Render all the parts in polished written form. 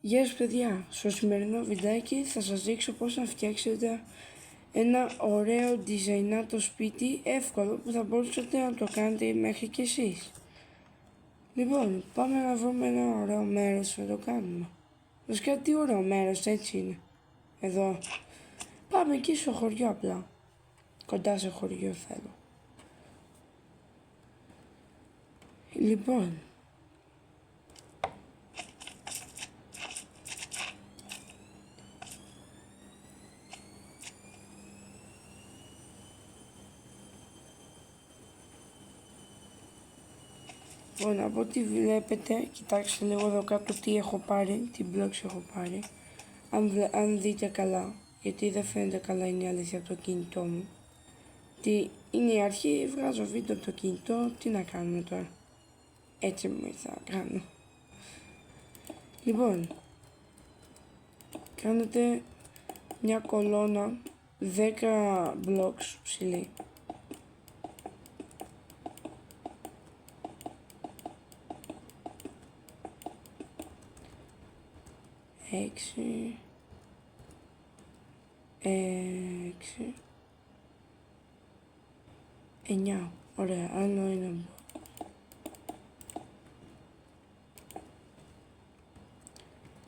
Γεια σας παιδιά, στο σημερινό βιντεάκι θα σας δείξω πώς να φτιάξετε ένα ωραίο διζαϊνάτο σπίτι εύκολο που θα μπορούσατε να το κάνετε μέχρι και εσείς. Λοιπόν, πάμε να βρούμε ένα ωραίο μέρος να το κάνουμε. Βασικά τι ωραίο μέρος, έτσι είναι. Εδώ. Πάμε εκεί στο χωριό απλά. Κοντά σε χωριό θέλω. Λοιπόν, από ό,τι βλέπετε, κοιτάξτε λίγο εδώ κάτω τι έχω πάρει, τι blocks έχω πάρει. Αν δείτε καλά, γιατί δεν φαίνεται καλά είναι η αλήθεια από το κινητό μου. Τι είναι η αρχή, βγάζω βίντεο από το κινητό, τι να κάνουμε τώρα. Έτσι μου ήρθα να κάνω. Λοιπόν, κάνετε μια κολόνα 10 blocks ψηλή. Έξι, 9. Ωραία, άλλο ένα.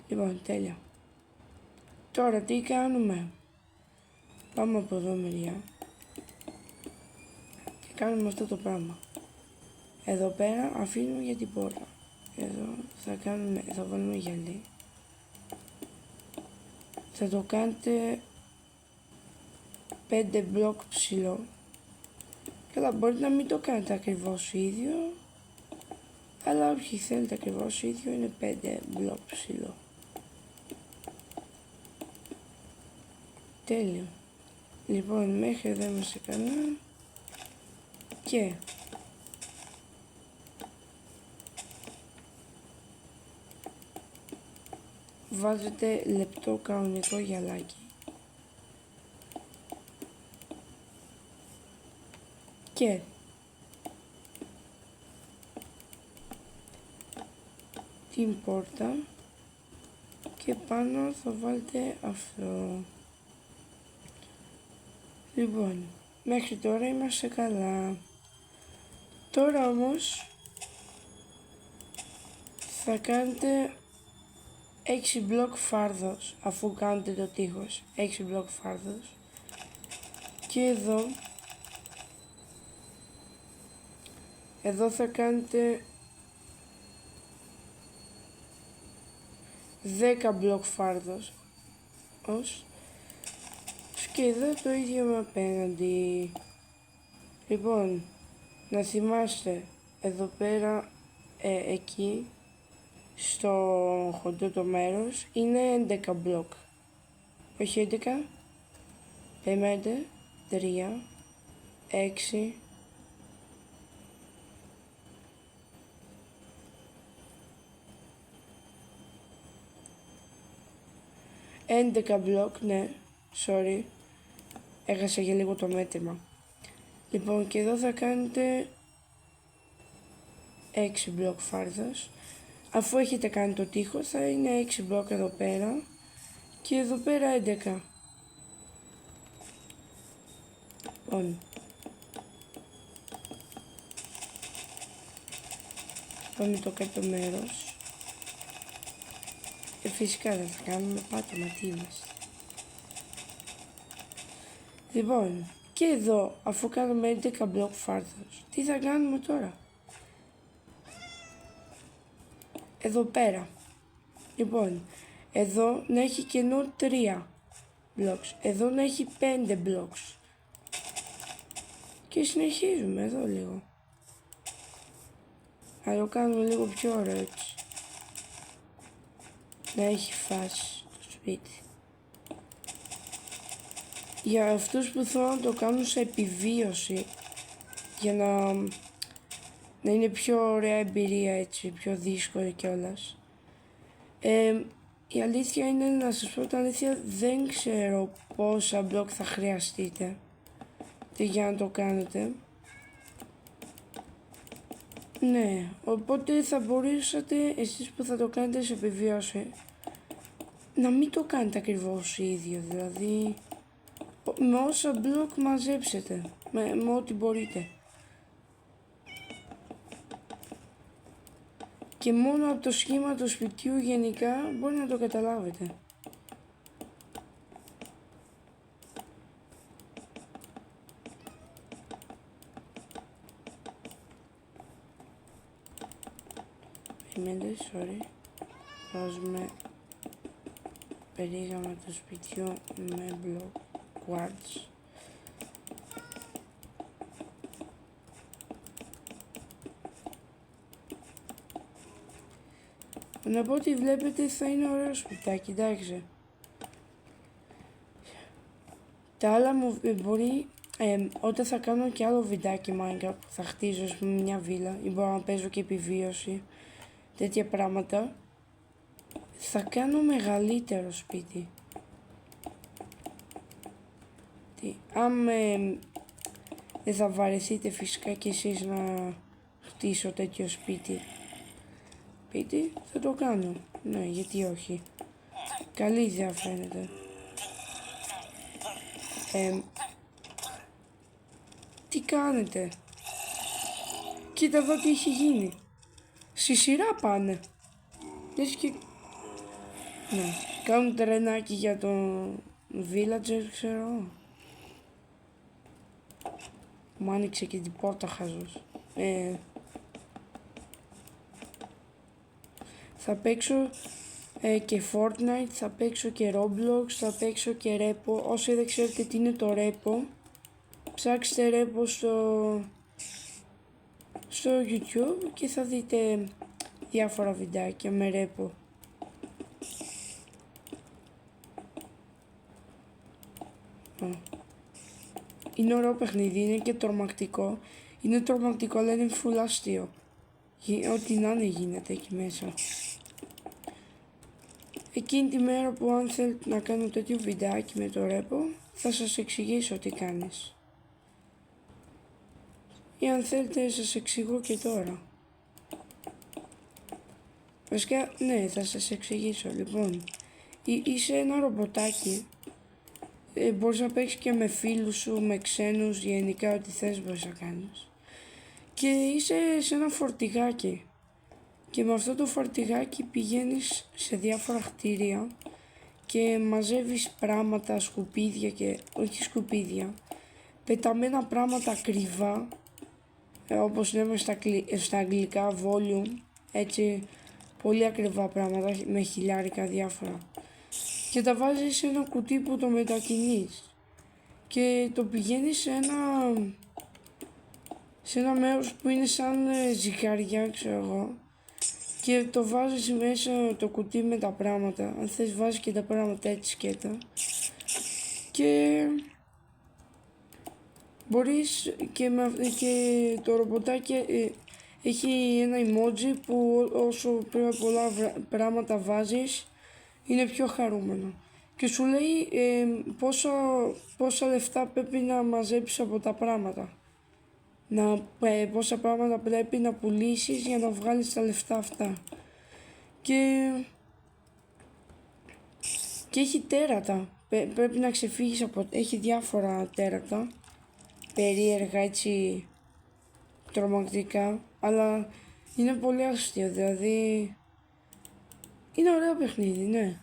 Λοιπόν, τέλεια. Τώρα τι κάνουμε. Πάμε από εδώ μεριά. Και κάνουμε αυτό το πράγμα. Εδώ πέρα αφήνουμε για την πόρτα. Εδώ θα βάλουμε γυαλί. Θα το κάνετε 5 μπλοκ ψηλό. Καλά, μπορείτε να μην το κάνετε ακριβώς ίδιο, αλλά όχι θέλετε ακριβώς ίδιο, είναι 5 μπλοκ ψηλό. Τέλειο. Λοιπόν, μέχρι εδώ είμαστε καλά. Και βάζετε λεπτό κανονικό γυαλάκι. Και την πόρτα και πάνω θα βάλετε αυτό. Λοιπόν, μέχρι τώρα είμαστε καλά. Τώρα όμως θα κάνετε 6 μπλοκ φάρδος αφού κάνετε το τείχος. 6 μπλοκ φάρδος. Και εδώ θα κάνετε 10 μπλοκ φάρδος. Και εδώ το ίδιο με απέναντι. Λοιπόν, να θυμάστε εδώ πέρα, εκεί στο χοντρό το μέρος είναι 11 μπλοκ. Όχι 11, 5, 3, 6, 11 μπλοκ, ναι, sorry, έχασα για λίγο το μέτρημα. Λοιπόν, και εδώ θα κάνετε 6 μπλοκ φάρδος. Αφού έχετε κάνει το τείχος θα είναι 6 μπλοκ εδώ πέρα και εδώ πέρα 11. Λοιπόν, πάμε το κάτω μέρος. Φυσικά δεν θα κάνουμε πάτωμα, τι είμαστε. Λοιπόν, και εδώ αφού κάνουμε 11 μπλοκ φάρδος, τι θα κάνουμε τώρα. Εδώ πέρα. Λοιπόν, εδώ να έχει κενό 3 blocks. Εδώ να έχει 5 blocks. Και συνεχίζουμε εδώ λίγο. Θα το κάνουμε λίγο πιο ωραίο έτσι. Να έχει φάση το σπίτι. Για αυτούς που θέλουν να το κάνουν σε επιβίωση, για να είναι πιο ωραία εμπειρία έτσι, πιο δύσκολη κιόλας. Η αλήθεια είναι, να σας πω την αλήθεια, δεν ξέρω πόσα μπλοκ θα χρειαστείτε για να το κάνετε. Ναι, οπότε θα μπορούσατε εσείς που θα το κάνετε σε επιβίωση να μην το κάνετε ακριβώς ίδιο, δηλαδή με όσα μπλοκ μαζέψετε, με ό,τι μπορείτε. Και μόνο από το σχήμα του σπιτιού γενικά μπορεί να το καταλάβετε. Περιμένετε, sorry. Βάζουμε περίγραμμα του σπιτιού με μπλοκ quartz. Από ό,τι βλέπετε θα είναι ωραίο σπιτάκι, εντάξει. Τα άλλα μου μπορεί, όταν θα κάνω και άλλο βιντεάκι Minecraft που θα χτίζω μια βίλα ή μπορώ να παίζω και επιβίωση, τέτοια πράγματα, θα κάνω μεγαλύτερο σπίτι. Αν δεν θα βαρεθείτε φυσικά και εσείς να χτίσω τέτοιο σπίτι, θα το κάνω. Ναι, γιατί όχι. Καλή ιδέα φαίνεται. Τι κάνετε? Κοίτα εδώ τι έχει γίνει. Στη σειρά πάνε. Λες και... Ναι, κάνουν τρενάκι για τον villager, ξέρω. Μου άνοιξε και την πόρτα χαζός. Θα παίξω και Fortnite, θα παίξω και Roblox, θα παίξω και Repo. Όσοι δεν ξέρετε τι είναι το Repo, ψάξτε Repo στο YouTube και θα δείτε διάφορα βιντεάκια με Repo. Είναι ωραίο παιχνίδι, είναι και τρομακτικό. Είναι τρομακτικό αλλά είναι full αστείο. Ό,τι να είναι γίνεται εκεί μέσα. Εκείνη τη μέρα που αν θέλετε να κάνω τέτοιο βιντεάκι με το Repo, θα σας εξηγήσω τι κάνεις. Ή αν θέλετε σας εξηγώ και τώρα. Βασικά, ναι, θα σας εξηγήσω. Λοιπόν, είσαι ένα ρομποτάκι. Μπορείς να παίξεις και με φίλους σου, με ξένους, γενικά ό,τι θες μπορείς να κάνεις. Και είσαι σε ένα φορτηγάκι. Και με αυτό το φορτηγάκι πηγαίνεις σε διάφορα κτίρια και μαζεύεις πράγματα, σκουπίδια και όχι σκουπίδια, πεταμένα πράγματα ακριβά, όπως λέμε στα αγγλικά volume, έτσι πολύ ακριβά πράγματα με χιλιάρικα διάφορα. Και τα βάζεις σε ένα κουτί που το μετακινείς και το πηγαίνεις σε ένα μέρος που είναι σαν ζυγαριά, ξέρω εγώ, και το βάζεις μέσα το κουτί με τα πράγματα. Αν θες βάζεις και τα πράγματα έτσι σκέτα. Και μπορείς και το ρομποτάκι έχει ένα emoji που όσο πολλά πράγματα βάζεις είναι πιο χαρούμενο. Και σου λέει πόσα λεφτά πρέπει να μαζέψεις από τα πράγματα. Πόσα πράγματα πρέπει να πουλήσεις για να βγάλεις τα λεφτά αυτά. Και έχει τέρατα. Πρέπει να ξεφύγεις από... Έχει διάφορα τέρατα. Περίεργα, έτσι τρομακτικά. Αλλά είναι πολύ αστείο, δηλαδή... Είναι ωραίο παιχνίδι, ναι.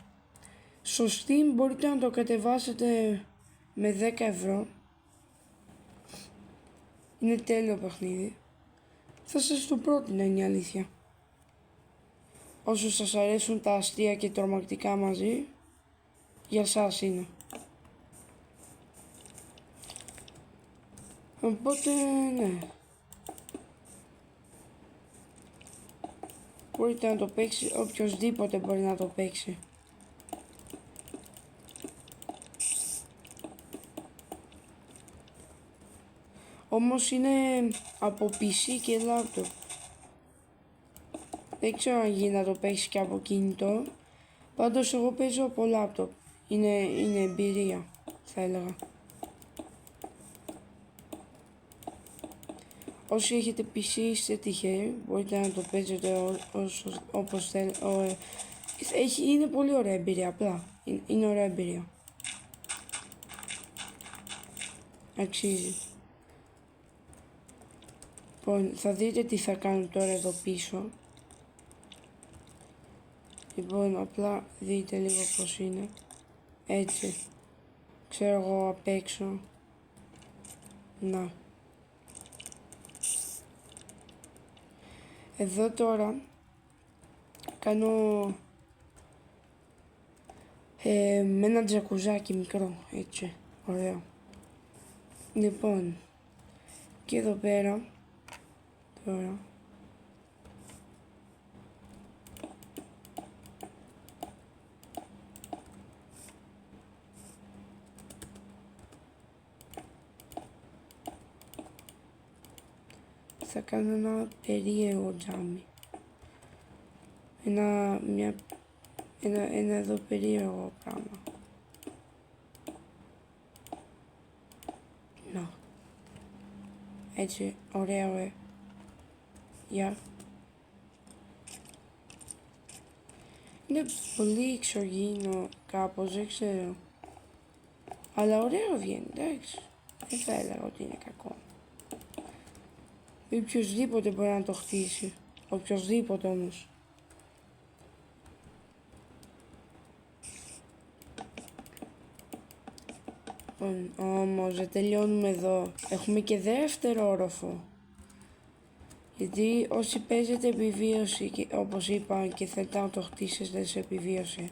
Στο Steam μπορείτε να το κατεβάσετε με 10 ευρώ. Είναι τέλειο παιχνίδι. Θα σας το πρότεινα, είναι η αλήθεια. Όσο σας αρέσουν τα αστεία και τρομακτικά μαζί, για σας είναι. Οπότε, ναι. Μπορείτε να το παίξει, οποιοσδήποτε μπορεί να το παίξει. Όμως είναι από PC και laptop. Δεν ξέρω αν γίνει να το παίξεις και από κινητό. Πάντως εγώ παίζω από laptop. Είναι εμπειρία, θα έλεγα. Όσοι έχετε PC είστε τυχαίοι. Μπορείτε να το παίζετε όπως θέλετε. Είναι πολύ ωραία εμπειρία, απλά. Είναι ωραία εμπειρία. Αξίζει. Λοιπόν, θα δείτε τι θα κάνω τώρα εδώ πίσω. Λοιπόν, απλά δείτε λίγο πως είναι. Έτσι. Ξέρω εγώ απ' έξω. Να. Εδώ τώρα κάνω με ένα τζακουζάκι μικρό, έτσι, ωραίο. Λοιπόν, και εδώ πέρα τώρα θα κάνω ένα περίεργο τζάμι. Ένα εδώ περίεργο πράγμα. Να. Έτσι, ωραίο, Γεια. Είναι πολύ εξωγήινο κάπως, δεν ξέρω. Αλλά ωραίο βγαίνει, εντάξει. Δεν θα έλεγα ότι είναι κακό. Οποιοςδήποτε μπορεί να το χτίσει. Οποιοςδήποτε όμως. Όμως δεν τελειώνουμε εδώ. Έχουμε και δεύτερο όροφο. Γιατί όσοι παίζετε επιβίωση, όπως είπα, και θέλετε να το χτίσετε σε επιβίωση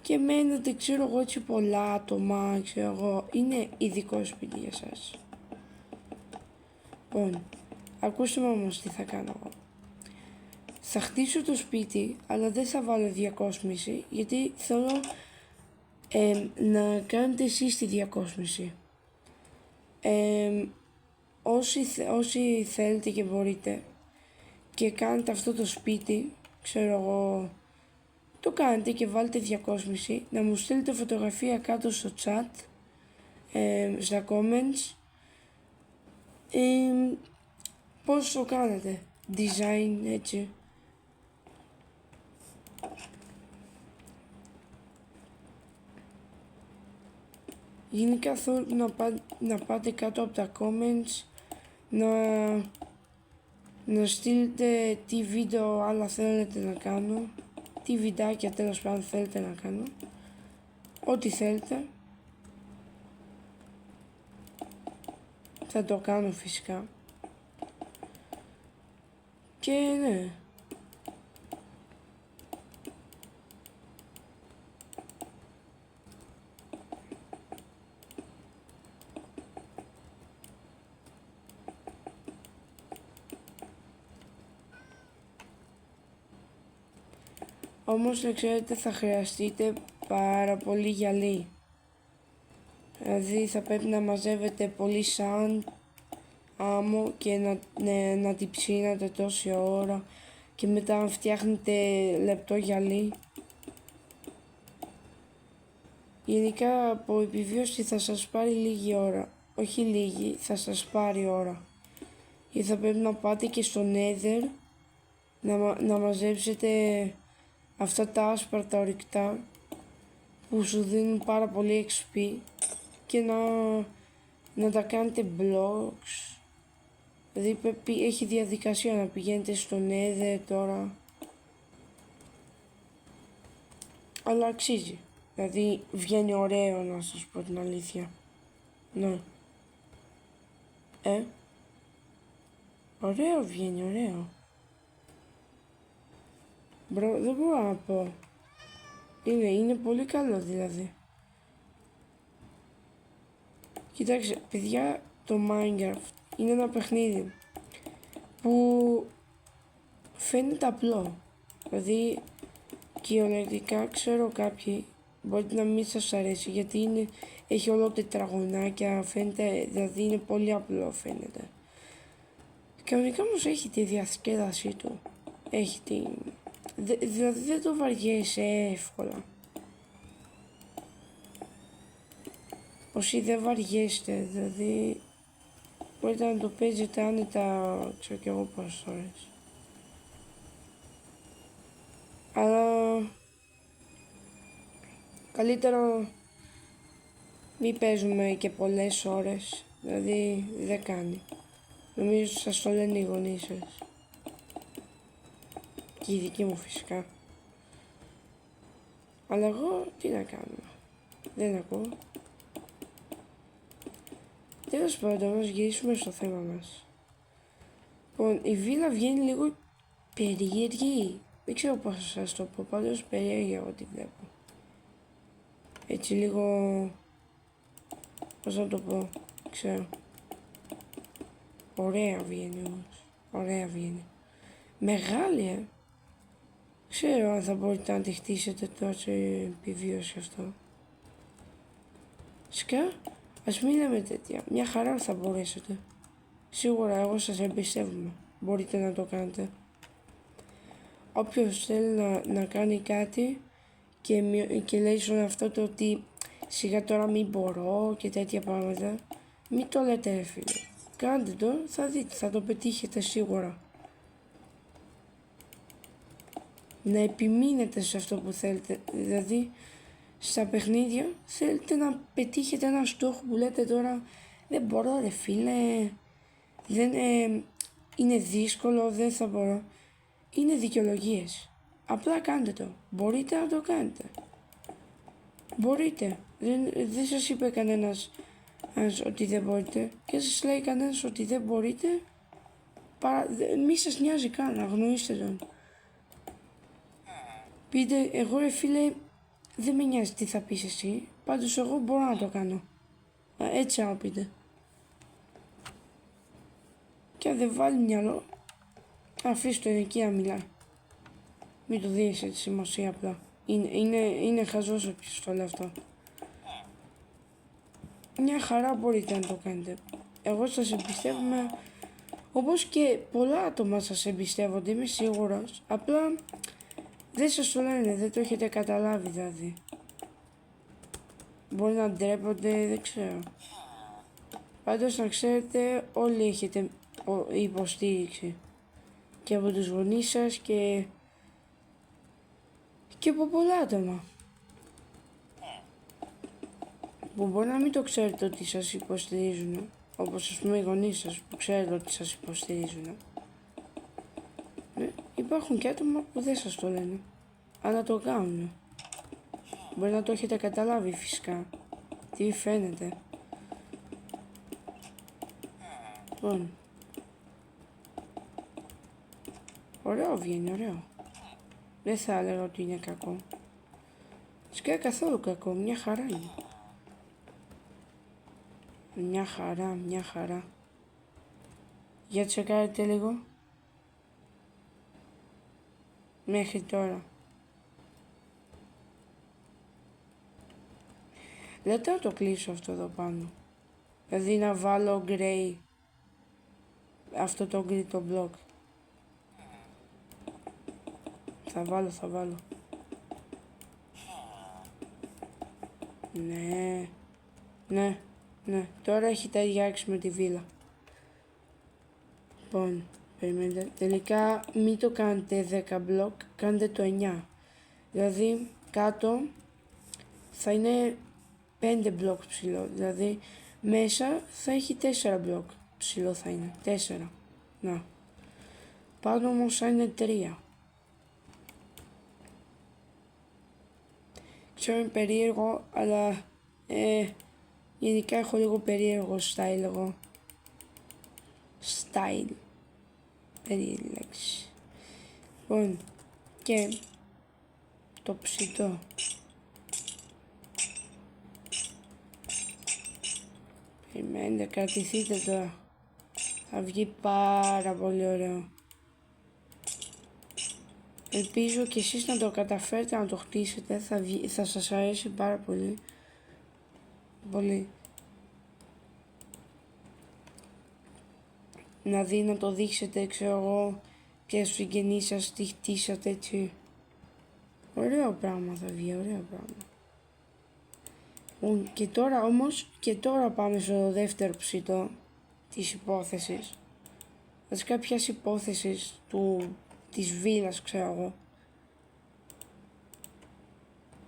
και μένετε, ξέρω εγώ, έτσι πολλά άτομα, ξέρω εγώ, είναι ειδικό σπίτι για σας. Λοιπόν, ακούστε με όμως τι θα κάνω εγώ. Θα χτίσω το σπίτι, αλλά δεν θα βάλω διακόσμηση, γιατί θέλω να κάνετε εσείς τη διακόσμηση. Όσοι θέλετε και μπορείτε και κάνετε αυτό το σπίτι, ξέρω εγώ, το κάνετε και βάλετε διακόσμηση, να μου στείλετε φωτογραφία κάτω στο chat, στα comments, πώς το κάνετε, design, έτσι. Γενικά θέλω να πάτε κάτω από τα comments, να στείλετε τι βίντεο άλλα θέλετε να κάνω, τι βιντεάκια τέλος πάντων θέλετε να κάνω, ό,τι θέλετε. Θα το κάνω φυσικά. Και ναι. Όμως να ξέρετε θα χρειαστείτε πάρα πολύ γυαλί. Δηλαδή θα πρέπει να μαζεύετε πολύ σαντ, άμμο και να την ψήνατε τόση ώρα και μετά να φτιάχνετε λεπτό γυαλί. Γενικά από επιβίωση θα σας πάρει λίγη ώρα. Όχι λίγη, θα σας πάρει ώρα. Γιατί θα πρέπει να πάτε και στο Nether να μαζέψετε αυτά τα άσπαρτα ορυκτά που σου δίνουν πάρα πολύ XP και να τα κάνετε blocks. Δηλαδή έχει διαδικασία να πηγαίνετε στο Nether τώρα. Αλλά αξίζει. Δηλαδή βγαίνει ωραίο, να σας πω την αλήθεια. Ναι. Ωραίο βγαίνει, ωραίο. Δεν μπορώ να πω. Είναι πολύ καλό δηλαδή. Κοιτάξτε, παιδιά, το Minecraft είναι ένα παιχνίδι που φαίνεται απλό. Δηλαδή, κυριολεκτικά ξέρω κάποιοι μπορείτε να μην σας αρέσει γιατί έχει όλο τετραγωνάκια, φαίνεται, δηλαδή είναι πολύ απλό φαίνεται. Κανονικά όμως έχει τη διασκέδασή του. Έχει δηλαδή δεν το βαριέσαι εύκολα. Όσοι δεν βαριέστε, δηλαδή μπορείτε να το παίζετε άνετα, ξέρω κι εγώ πόσες ώρες. Αλλά καλύτερο μην παίζουμε και πολλές ώρες, δηλαδή δεν κάνει. Νομίζω σας το λένε οι γονείς σας. Και οι δικοί μου φυσικά. Αλλά εγώ τι να κάνω, δεν ακούω. Τέλος πάντων, ας γυρίσουμε στο θέμα μας. Λοιπόν, η βίλα βγαίνει λίγο περίεργη. Δεν ξέρω πώς θα σας το πω, πάντως περίεργη εγώ τη βλέπω. Έτσι λίγο, πώς να το πω, ξέρω. Ωραία βγαίνει όμως, ωραία βγαίνει. Μεγάλη, Ξέρω αν θα μπορείτε να τη χτίσετε τόσο επιβίωση αυτό. Σκά, ας μην λέμε τέτοια, μια χαρά θα μπορέσετε. Σίγουρα εγώ σας εμπιστεύομαι, μπορείτε να το κάνετε. Όποιος θέλει να κάνει κάτι και λέει στον αυτό το ότι σιγά τώρα μην μπορώ και τέτοια πράγματα, μην το λέτε ρε φίλε. Κάντε το, θα δείτε, θα το πετύχετε σίγουρα. Να επιμείνετε σε αυτό που θέλετε, δηλαδή στα παιχνίδια θέλετε να πετύχετε ένα στόχο που λέτε τώρα δεν μπορώ ρε φίλε, δεν είναι δύσκολο, δεν θα μπορώ. Είναι δικαιολογίες. Απλά κάντε το. Μπορείτε να το κάνετε. Μπορείτε. Δεν σας είπε κανένας ότι δεν μπορείτε. Και σας λέει κανένας ότι δεν μπορείτε. Μη σας νοιάζει καν. Αγνοήστε τον. Πείτε, εγώ ρε φίλε, δεν με νοιάζει τι θα πεις εσύ. Πάντως εγώ μπορώ να το κάνω. Έτσι να πείτε. Και αν δεν βάλει μυαλό, αφήστε τον εκεί να μιλάει. Μην του δίνεις έτσι σημασία απλά. Είναι χαζός όποιος το λέει αυτό. Μια χαρά μπορείτε να το κάνετε. Εγώ σας εμπιστεύομαι, όπως και πολλά άτομα σας εμπιστεύονται, είμαι σίγουρος. Απλά δεν σας το λένε, δεν το έχετε καταλάβει δηλαδή. Μπορεί να ντρέπονται, δεν ξέρω. Πάντως να ξέρετε, όλοι έχετε υποστήριξη. Και από τους γονείς σας και από πολλά άτομα. Που μπορεί να μην το ξέρετε ότι σας υποστηρίζουν. Όπως ας πούμε οι γονείς σας που ξέρετε ότι σας υποστηρίζουν. Υπάρχουν και άτομα που δεν σας το λένε. Αλλά το κάνουν. Μπορεί να το έχετε καταλάβει φυσικά. Τι φαίνεται. Λοιπόν. Ωραίο βγαίνει, ωραίο. Δεν θα έλεγα ότι είναι κακό. Σκέφτομαι καθόλου κακό, μια χαρά είναι. Μια χαρά. Για τσεκάρετε λίγο. Μέχρι τώρα. Λέτε να το κλείσω αυτό εδώ πάνω. Δηλαδή να βάλω grey. Αυτό το grey το block. Θα βάλω. Ναι. Τώρα έχει ταιριάξει με τη βίλα. Λοιπόν, περιμένετε. Τελικά μην το κάνετε 10 μπλοκ, κάντε το 9. Δηλαδή κάτω θα είναι 5 μπλοκ ψηλό. Δηλαδή μέσα θα έχει 4 μπλοκ ψηλό θα είναι. 4. Να. Πάνω όμως θα είναι 3. Ξέρω είναι περίεργο, αλλά γενικά έχω λίγο περίεργο style εγώ. Style. Περίεργη λέξη. Λοιπόν, και το ψητό. Περιμένετε, κρατηθείτε τώρα. Θα βγει πάρα πολύ ωραίο. Ελπίζω και εσείς να το καταφέρετε να το χτίσετε, θα σας αρέσει πάρα πολύ. Πολύ. Να το δείξετε, ξέρω εγώ, και στους συγγενείς σας τι χτίσατε έτσι. Ωραίο πράγμα θα βγει, ωραίο πράγμα. Και τώρα πάμε στο δεύτερο ψητό της υπόθεσης. Δηλαδή κάποιας υπόθεσης της βίλας, ξέρω εγώ.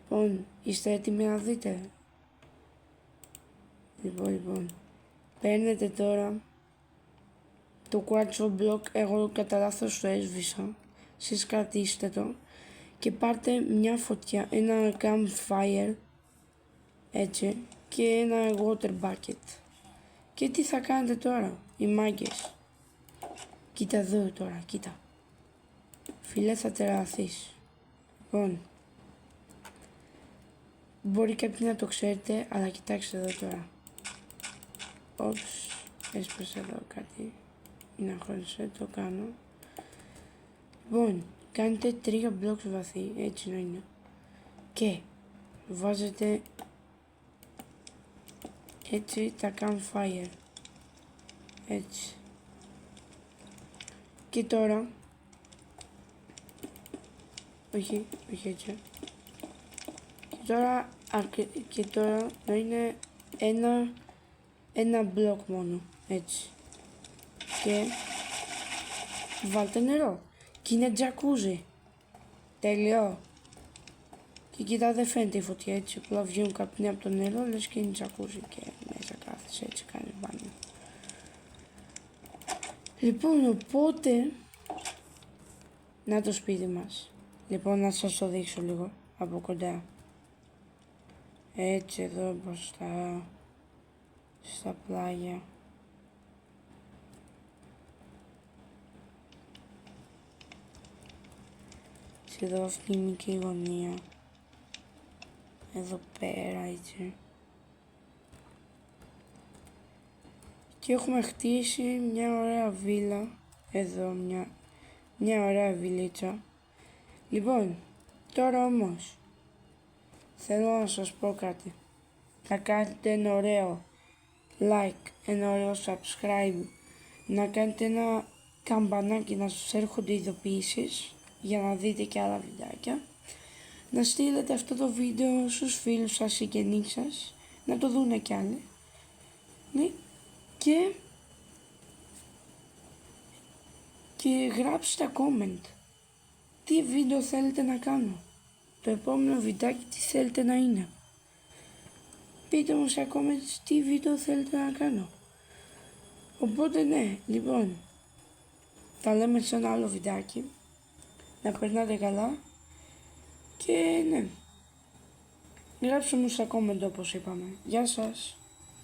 Λοιπόν, είστε έτοιμοι να δείτε? Λοιπόν, παίρνετε τώρα το quartzo block, εγώ κατά λάθος το έσβησα, εσείς κρατήστε το και πάρτε μια φωτιά, ένα campfire, έτσι, και ένα water bucket. Και τι θα κάνετε τώρα, οι μάγκες? Κοίτα εδώ τώρα, κοίτα. Φίλε, θα τεραθείς. Λοιπόν, μπορεί κάποιοι να το ξέρετε, αλλά κοιτάξτε εδώ τώρα. Όψ, έσπασα εδώ κάτι. Να χωρίσε, το κάνω. Λοιπόν, κάνετε 3 blocks βαθύ, έτσι να είναι. Και βάζετε έτσι τα campfire. Έτσι. Και τώρα, όχι έτσι. Και τώρα να είναι ένα μπλοκ μόνο, έτσι. Και βάλτε νερό. Και είναι τζακούζι. Τέλειο. Και κοίτα, δεν φαίνεται η φωτιά, έτσι. Απλά βγαίνουν καπνοί από το νερό, λες και είναι τζακούζι και μέσα κάθεσαι, έτσι κάνεις μπάνιο. Λοιπόν, οπότε, να το σπίτι μας. Λοιπόν, να σας το δείξω λίγο από κοντά. Έτσι εδώ μπροστά, στα πλάγια. Εδώ αυτή η μικρή γωνία. Εδώ πέρα, έτσι. Και έχουμε χτίσει μια ωραία βίλα. Εδώ μια ωραία βιλίτσα. Λοιπόν, τώρα όμως θέλω να σας πω κάτι. Να κάνετε ένα ωραίο like, ένα ωραίο subscribe, να κάνετε ένα καμπανάκι να σας έρχονται ειδοποιήσεις για να δείτε και άλλα βιντεάκια. Να στείλετε αυτό το βίντεο στους φίλους σας, συγγενείς σας, να το δούνε κι άλλοι. Ναι. Και γράψτε comment τι βίντεο θέλετε να κάνω. Το επόμενο βιντεάκι τι θέλετε να είναι. Πείτε μου στα comments τι βίντεο θέλετε να κάνω. Οπότε ναι, λοιπόν, τα λέμε σε ένα άλλο βιντεάκι. Να περνάτε καλά. Και ναι, γράψτε μου στα comment όπως είπαμε. Γεια σας.